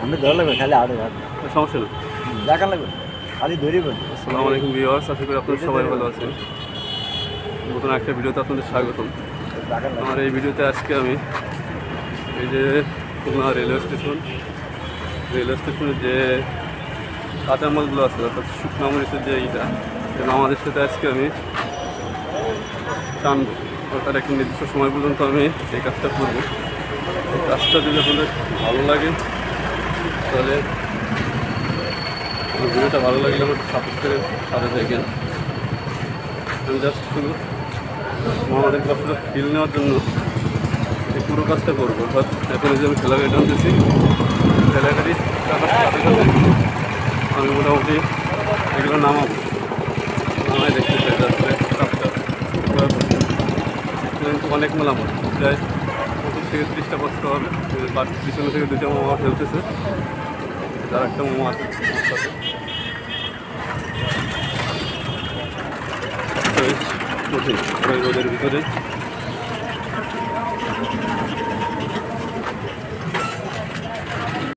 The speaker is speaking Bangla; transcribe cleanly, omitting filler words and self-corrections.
আমি ধরা লাগবে খালি আরো সমস্যা না। দেখা লাগবে খালি ধরি বলি। আসসালামু আলাইকুম ভিউয়ার্স, আশা করি আপনারা সবাই ভালো আছেন। নতুন একটা ভিডিওতে আপনাদের স্বাগতম। আমার এই ভিডিওতে আজকে আমি এই যে খুলনা রেলওয়ে স্টেশনের যে কাঁচামালগুলো আছে অর্থাৎ শুকনো মরিচের যে এইটা আমাদের সাথে আজকে আমি টানবো, অর্থাৎ একটা নির্দিষ্ট সময় পর্যন্ত আমি এই কাজটা করবো। এই কাজটা যদি আপনাদের ভালো লাগে তাহলে ভিডিওটা ভালো লাগলে আমার সাপোর্ট করে সাথে থাকেন। আমি জাস্ট শুধু আমাদের কষ্টটা ফিল নেওয়ার জন্য এই পুরো কাজটা করবো। অর্থাৎ এখন যে আমি ঠেলাগাড়ি টানতেছি, ঠেলাগাড়ি টানার সাথে সাথে আমি মোটামুটি এগুলো নামাবো, নামাই দেখতে চাই আসলে কাজটা কিন্তু অনেক মেলামত প্রায় 25 থেকে 30টা কষ্ট হবে। পিছনে থেকে 2টা মামা ফেলতেছে, তার একটা মামা আছে কঠিন রোদের ভিতরে